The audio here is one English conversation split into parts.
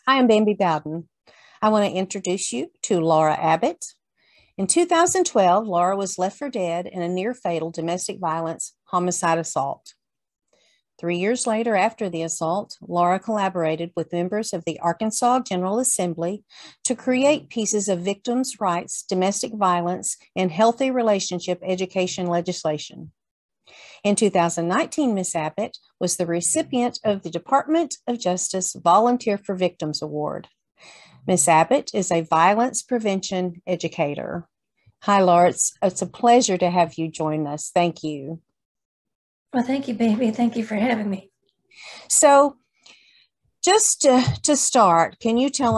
Hi, I'm Bambi Bowden. I want to introduce you to Laura Abbott. In 2012, Laura was left for dead in a near-fatal domestic violence homicide assault. 3 years later, after the assault, Laura collaborated with members of the Arkansas General Assembly to create pieces of victims' rights, domestic violence, and healthy relationship education legislation. In 2019, Ms. Abbott was the recipient of the Department of Justice Volunteer for Victims Award. Ms. Abbott is a violence prevention educator. Hi, Laura. It's a pleasure to have you join us. Thank you. Well, thank you, baby. Thank you for having me. So just to start, can you tell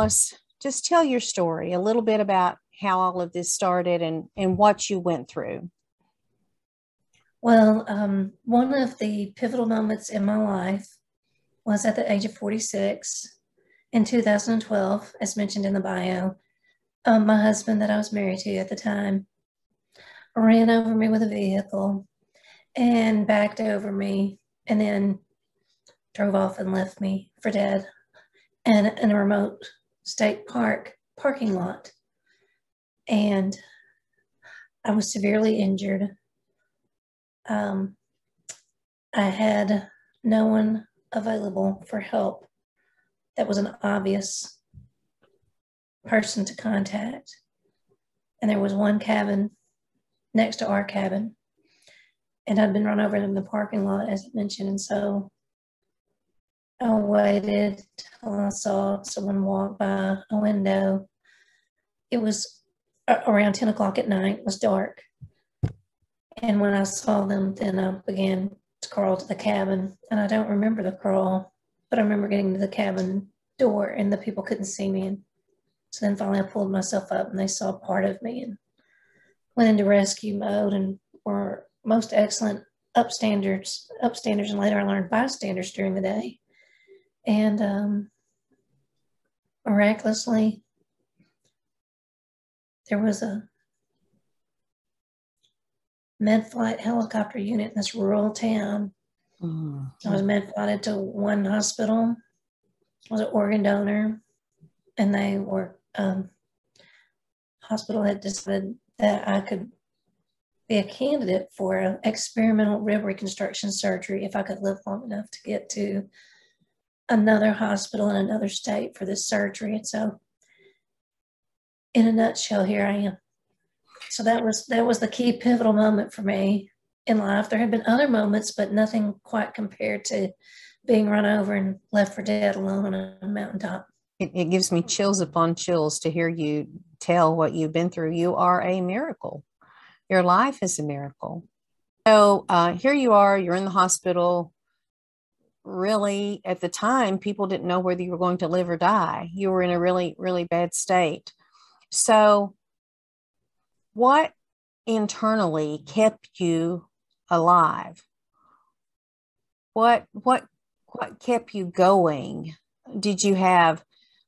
your story, a little bit about how all of this started and what you went through? Well, one of the pivotal moments in my life was at the age of 46 in 2012, as mentioned in the bio. My husband that I was married to at the time ran over me with a vehicle and backed over me and then drove off and left me for dead in a remote state park parking lot. And I was severely injured. I had no one available for help that was an obvious person to contact. And there was one cabin next to our cabin. And I'd been run over in the parking lot, as I mentioned. And so I waited till I saw someone walk by a window. It was around 10 o'clock at night. It was dark. And when I saw them, then I began to crawl to the cabin. And I don't remember the crawl, but I remember getting to the cabin door and the people couldn't see me. And so then finally I pulled myself up and they saw part of me and went into rescue mode and were most excellent upstanders, and later I learned bystanders during the day. And miraculously, there was a med flight helicopter unit in this rural town. I was med flighted to one hospital. I was an organ donor, and they were hospital had decided that I could be a candidate for an experimental rib reconstruction surgery if I could live long enough to get to another hospital in another state for this surgery. And so, in a nutshell, here I am. So that was the key pivotal moment for me in life. There had been other moments, but nothing quite compared to being run over and left for dead alone on a mountaintop. It gives me chills upon chills to hear you tell what you've been through. You are a miracle. Your life is a miracle. So here you are, you're in the hospital. Really, at the time, people didn't know whether you were going to live or die. You were in a really, really bad state. So what internally kept you alive? What kept you going? Did you have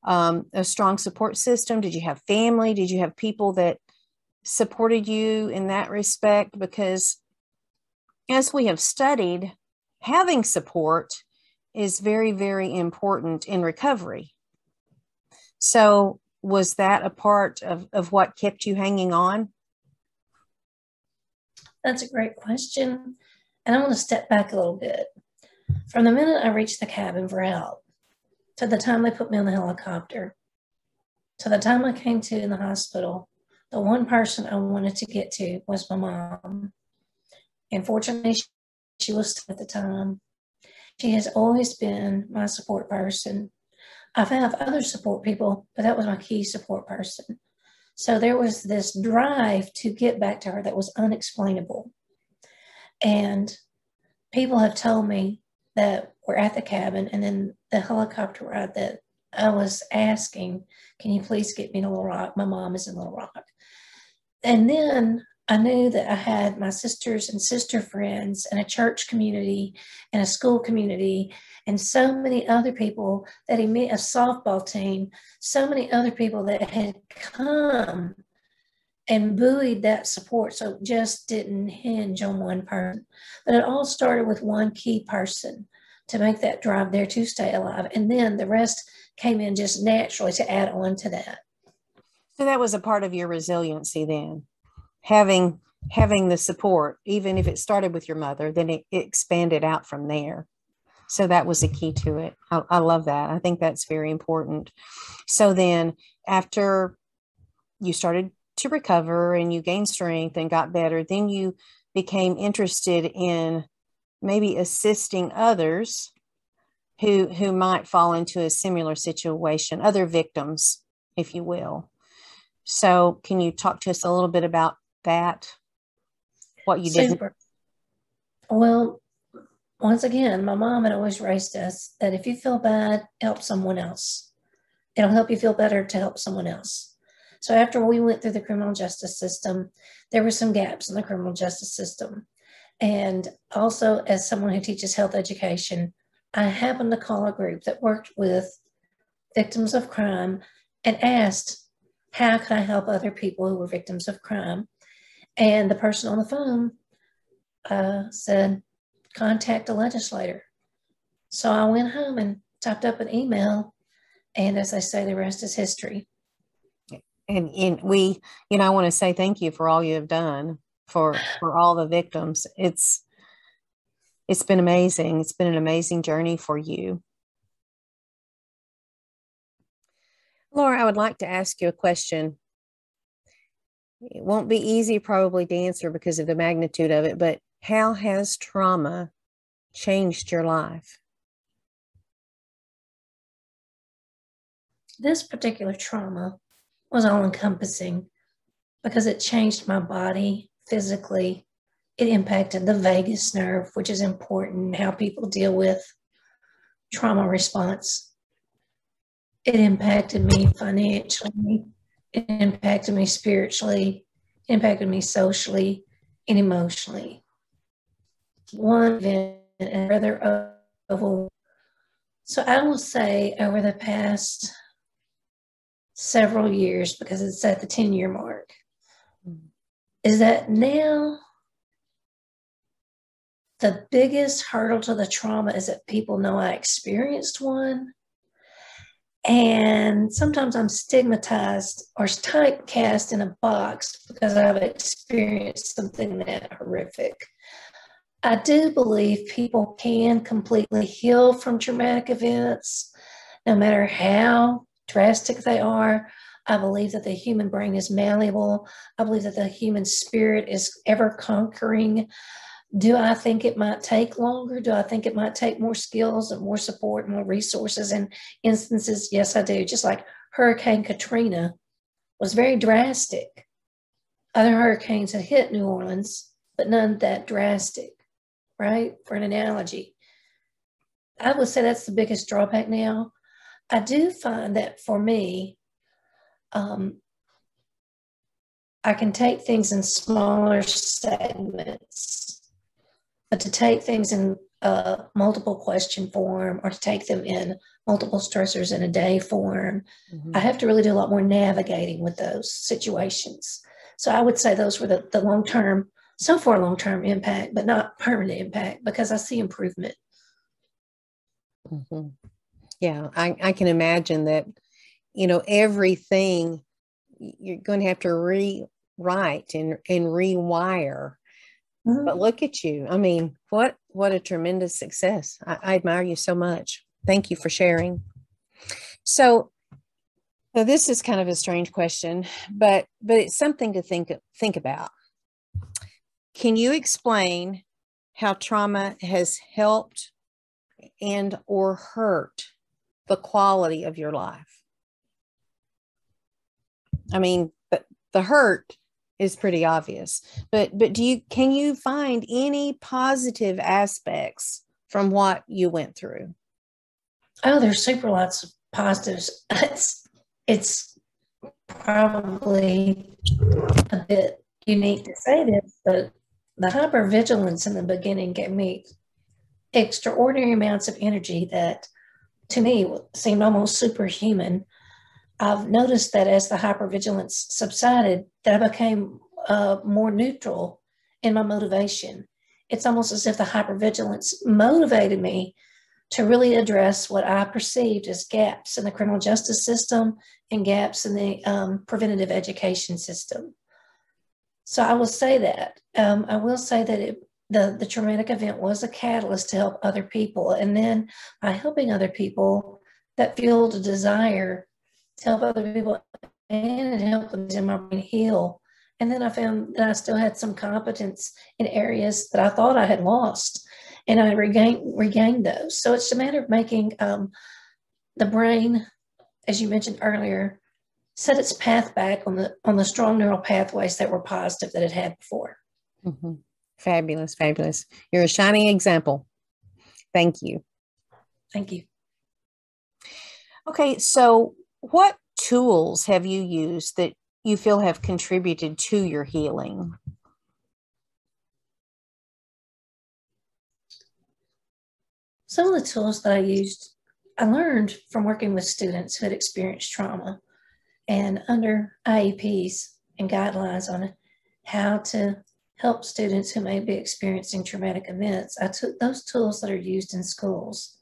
a strong support system? Did you have family? Did you have people that supported you in that respect? Because as we have studied, having support is very, very important in recovery. So was that a part of what kept you hanging on? That's a great question. And I want to step back a little bit. From the minute I reached the cabin for help, to the time they put me on the helicopter, to the time I came to in the hospital, the one person I wanted to get to was my mom. And fortunately, she was at the time. She has always been my support person. I've had other support people, but that was my key support person. So there was this drive to get back to her that was unexplainable. And people have told me that we're at the cabin and then the helicopter ride that I was asking, can you please get me to Little Rock? My mom is in Little Rock. And then I knew that I had my sisters and sister friends and a church community and a school community and so many other people that he met, a softball team, so many other people that had come and buoyed that support. So it just didn't hinge on one person. But it all started with one key person, to make that drive there to stay alive. And then the rest came in just naturally to add on to that. So that was a part of your resiliency then, having the support, even if it started with your mother, then it expanded out from there. So that was a key to it. I love that. I think that's very important. So then after you started to recover and you gained strength and got better, then you became interested in maybe assisting others who might fall into a similar situation, other victims, if you will. So can you talk to us a little bit about that? What you did? Well, once again, my mom had always raised us that if you feel bad, help someone else. It'll help you feel better to help someone else. So after we went through the criminal justice system, there were some gaps in the criminal justice system. And also, as someone who teaches health education, I happened to call a group that worked with victims of crime and asked, how could I help other people who were victims of crime? And the person on the phone said, contact a legislator. So I went home and typed up an email, and as I say, the rest is history. And we, I want to say thank you for all you have done for all the victims. It's been amazing. It's been an amazing journey for you. Laura, I would like to ask you a question. It won't be easy probably to answer because of the magnitude of it, but how has trauma changed your life? This particular trauma was all encompassing because it changed my body physically. It impacted the vagus nerve, which is important, how people deal with trauma response. It impacted me financially. It impacted me spiritually, it impacted me socially and emotionally. One event and rather overwhelming. So I will say over the past several years, because it's at the 10-year mark, is that now the biggest hurdle to the trauma is that people know I experienced one. And sometimes I'm stigmatized or typecast in a box because I've experienced something that horrific. I do believe people can completely heal from traumatic events, no matter how drastic they are. I believe that the human brain is malleable. I believe that the human spirit is ever conquering. Do I think it might take longer? Do I think it might take more skills and more support and more resources and instances? Yes, I do. Just like Hurricane Katrina was very drastic. Other hurricanes had hit New Orleans, but none that drastic, right? For an analogy. I would say that's the biggest drawback now. I do find that for me, I can take things in smaller segments. But to take things in multiple question form or to take them in multiple stressors in a day form, I have to really do a lot more navigating with those situations. So I would say those were the long-term, so far long-term impact, but not permanent impact because I see improvement. Mm-hmm. Yeah, I can imagine that, everything you're going to have to rewrite and rewire. But look at you. I mean, what a tremendous success. I admire you so much. Thank you for sharing. So this is kind of a strange question, but it's something to think about. Can you explain how trauma has helped and or hurt the quality of your life? I mean, but the hurt is pretty obvious, but can you find any positive aspects from what you went through? Oh, there's super lots of positives. It's probably a bit unique to say this, but the hypervigilance in the beginning gave me extraordinary amounts of energy that to me seemed almost superhuman. I've noticed that as the hypervigilance subsided, that I became more neutral in my motivation. It's almost as if the hypervigilance motivated me to really address what I perceived as gaps in the criminal justice system and gaps in the preventative education system. So I will say that. I will say that the traumatic event was a catalyst to help other people. And then by helping other people, that fueled a desire to help other people and help them in my brain heal. And then I found that I still had some competence in areas that I thought I had lost, and I regained those. So it's a matter of making the brain, as you mentioned earlier, set its path back on the strong neural pathways that were positive that it had before. Mm-hmm. Fabulous, fabulous. You're a shining example. Thank you. Thank you. Okay, so what tools have you used that you feel have contributed to your healing? Some of the tools that I used, I learned from working with students who had experienced trauma, and under IEPs and guidelines on how to help students who may be experiencing traumatic events. I took those tools that are used in schools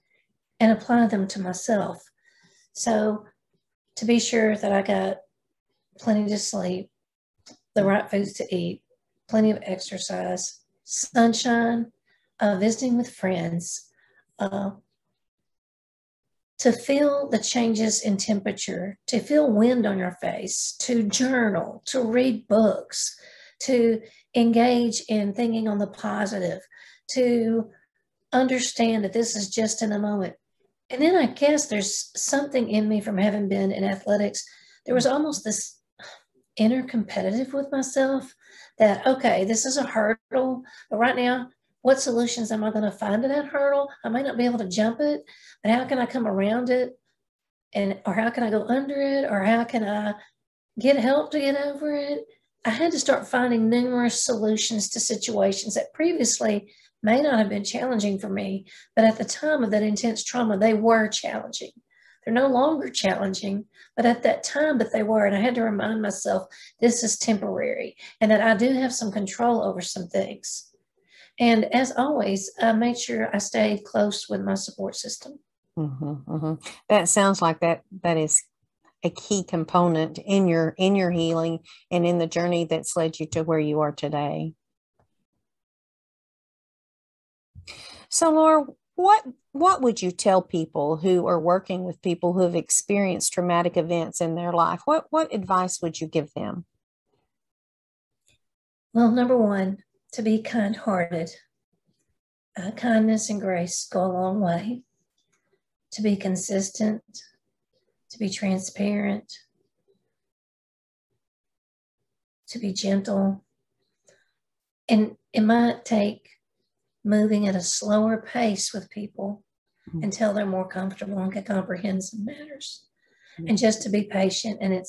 and applied them to myself. So to be sure that I got plenty to sleep, the right foods to eat, plenty of exercise, sunshine, visiting with friends, to feel the changes in temperature, to feel wind on your face, to journal, to read books, to engage in thinking on the positive, to understand that this is just in a moment. And then I guess there's something in me from having been in athletics. There was almost this inner competitive with myself that, okay, this is a hurdle, but right now, what solutions am I going to find to that hurdle? I may not be able to jump it, but how can I come around it? Or how can I go under it? Or how can I get help to get over it? I had to start finding numerous solutions to situations that previously may not have been challenging for me, but at the time of that intense trauma, they were challenging. They're no longer challenging, but at that time that they were, and I had to remind myself, this is temporary, and that I do have some control over some things. And as always, I made sure I stayed close with my support system. Mm-hmm, mm-hmm. That sounds like that is a key component in your healing and in the journey that's led you to where you are today. So, Laura, what would you tell people who are working with people who have experienced traumatic events in their life? What advice would you give them? Well, number one, to be kind-hearted. Kindness and grace go a long way. To be consistent, to be transparent, to be gentle. And it might take moving at a slower pace with people until they're more comfortable and can comprehend some matters. And just to be patient. And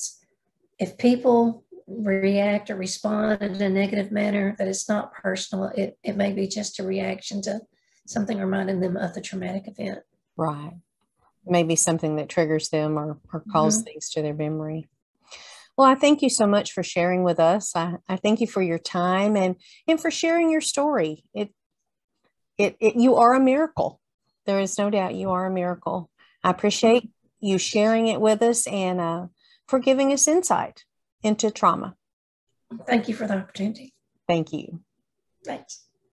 if people react or respond in a negative manner, that it's not personal. It may be just a reaction to something reminding them of the traumatic event. Right. Maybe something that triggers them or calls things to their memory. Well, I thank you so much for sharing with us. I thank you for your time and for sharing your story. You are a miracle. There is no doubt you are a miracle. I appreciate you sharing it with us and for giving us insight into trauma. Thank you for the opportunity. Thank you. Thanks.